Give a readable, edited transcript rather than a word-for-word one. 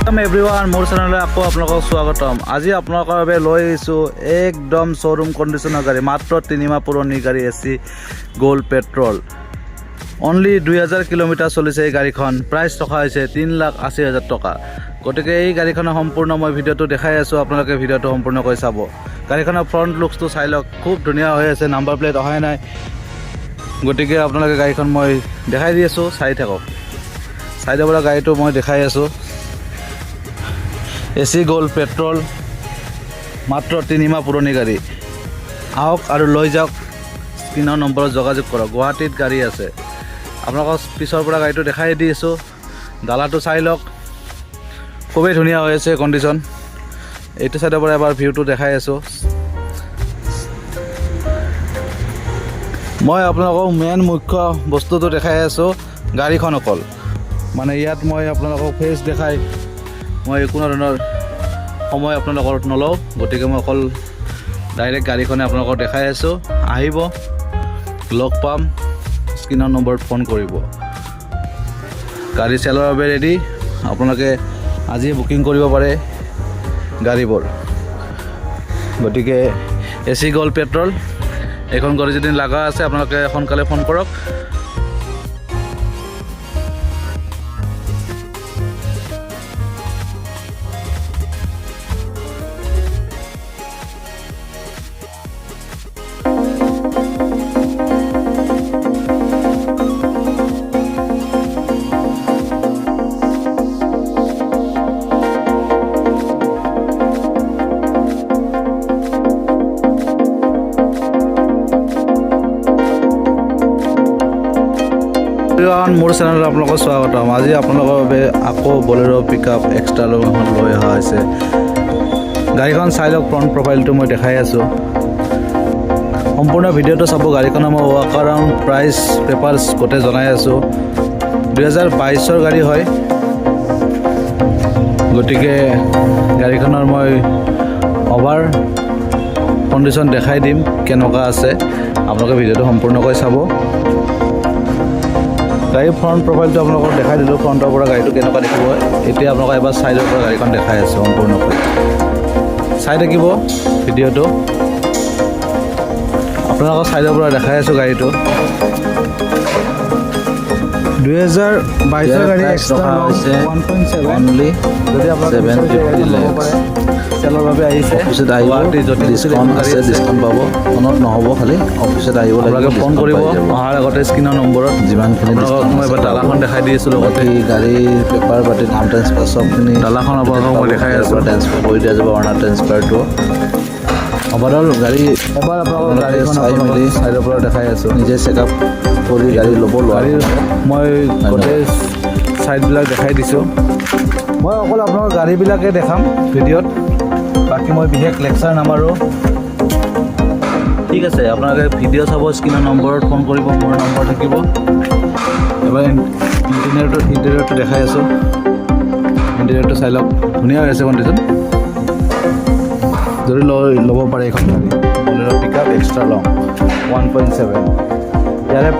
Everyone মোৰ চেনেললৈ আকৌ আপোনালোকক স্বাগতম। আজি আপোনালোকৰ বাবে লৈ আহিছোঁ একদম শ্ব'ৰুম কণ্ডিশ্যনৰ গাড়ী, মাত্ৰ 3 মাহ পুৰণি গাড়ী AC gold petrol. Only 2000 kilometre চলিছে এই গাড়ীখন। প্ৰাইচ টকা হৈছে 3,80,000 টকা। গতিকে এই গাড়ীখনৰ সম্পূৰ্ণ মই ভিডিঅ'টো দেখাই আছোঁ, আপোনালোকে ভিডিঅ'টো সম্পূৰ্ণকৈ চাব। গাড়ীখনৰ ফ্ৰণ্ট লুকছটো চাই লওক, খুব ধুনীয়া হৈ আছে, নাম্বাৰ প্লেট অহাই নাই। গতিকে আপোনালোকে গাড়ীখন মই দেখাই দি আছোঁ, চাই থাকক। চাইডৰ পৰা গাড়ীটো মই দেখাই আছোঁ। এচি গ'ল্ড পেট্ৰল, মাত্ৰ 3 মাহ পুৰণি গাড়ী। আহক আৰু লৈ যাওক, স্ক্ৰীনৰ নম্বৰত যোগাযোগ কৰক। গুৱাহাটীত গাড়ী আছে, আপোনালোকক পিছৰ পৰা গাড়ীটো দেখাই দি আছোঁ। ডালাটো চাই লওক, খুবেই ধুনীয়া হৈ আছে কণ্ডিশ্যন। এইটো চাইডৰ পৰা এবাৰ ভিউটো দেখাই আছোঁ। মই আপোনালোকক মেইন মুখ্য বস্তুটো দেখাই আছোঁ, গাড়ীখন অকল। মানে ইয়াত মই আপোনালোকক ফেচ দেখাই মই কোনো ধৰণৰ সময় আপোনালোকৰ নলওঁ। গতিকে মই অকল ডাইৰেক্ট গাড়ীখনে আপোনালোকক দেখাই আছোঁ। আহিব, লগ পাম, স্ক্ৰীনৰ নম্বৰত ফোন কৰিব। গাড়ী চেলৰ বাবে ৰেডি, আপোনালোকে আজি বুকিং কৰিব পাৰে গাড়ীবোৰ। গতিকে এচি গ'ল্ড পেট্ৰল এইখন গাড়ী যদি লগা আছে আপোনালোকে সোনকালে ফোন কৰক। মোৰ চেনেলত আপোনালোকক স্বাগতম। আজি আপোনালোকৰ বাবে আকৌ বলেৰ' পিকআপ এক্সট্ৰা লং এখন লৈ অহা হৈছে। গাড়ীখন চাই লওক, ফ্ৰণ্ট প্ৰফাইলটো মই দেখাই আছোঁ। সম্পূৰ্ণ ভিডিঅ'টো চাব। গাড়ীখনৰ মই ৱাক এৰাউণ্ড, প্ৰাইচ, পেপাৰ্ছ গোটেই জনাই আছোঁ। 2022ৰ গাড়ী হয়। গতিকে গাড়ীখনৰ মই অভাৰ কণ্ডিশ্যন দেখাই দিম কেনেকুৱা আছে, আপোনালোকে ভিডিঅ'টো সম্পূৰ্ণকৈ চাব। গাড়ীৰ ফ্ৰণ্ট প্ৰফাইলটো আপোনালোকক দেখাই দিলোঁ, ফ্ৰণ্টৰ পৰা গাড়ীটো কেনেকুৱা দেখিব। এতিয়া আপোনালোকক এবাৰ চাইডৰ পৰা গাড়ীখন দেখাই আছোঁ সম্পূৰ্ণকৈ। চাই থাকিব ভিডিঅ'টো, আপোনালোকক চাইডৰ পৰা দেখাই আছোঁ গাড়ীটো। 2022ৰ গাড়ী এক্সট্ৰা হৈছে 1.7 অনলি, যদি আপোনালোকে 750 ল'ব পাৰে। চেলৰ বাবে আহিছে, অফিচত আহিব, যদি ডিছকাউণ্ট আছে ডিছকাউণ্ট পাব। ফোনত নহ'ব, খালি অফিচত আহিব লাগে, ফোন কৰিব। অহাৰ আগতে স্ক্ৰীনৰ নম্বৰত যিমানখিনি আপোনালোকক মই এবাৰ ডালাখন দেখাই দি আছোঁ। লগতে গাড়ীৰ পেপাৰ পাতি, নাম ট্ৰেন্সফাৰ চবখিনি ডালাখন আপোনালোকক মই দেখাই আছোঁ। ট্ৰেন্সফাৰ কৰি দিয়া যাব, অনাৰ ট্ৰেন্সফাৰটো। অভাৰঅল গাড়ী এবাৰ আপোনালোকৰ গাড়ীখন চাই মেলি চাইডৰ পৰা দেখাই আছোঁ। নিজে চেকআপ কৰি গাড়ী ল'ব। গাড়ীৰ মই গোটেই চাইডবিলাক দেখাই দিছোঁ। মই অকল আপোনালোকৰ গাড়ীবিলাকে দেখাম ভিডিঅ'ত, বাকী মই বিশেষ লেকচাৰ নামাৰোঁ। ঠিক আছে, আপোনালোকে ভিডিঅ' চাব, স্ক্ৰীনৰ নম্বৰত ফোন কৰিব, মোৰ নম্বৰ থাকিব। এবাৰ ইণ্টেৰিয়ৰটো দেখাই আছোঁ। ইণ্টেৰিয়ৰটো চাই লওক, ধুনীয়া হৈ আছে কণ্ডিশ্যন। যদি ল'ব পাৰে এইখন গাড়ী, বলেৰ' পিকআপ এক্সট্ৰা লং 1.7। ইয়াৰে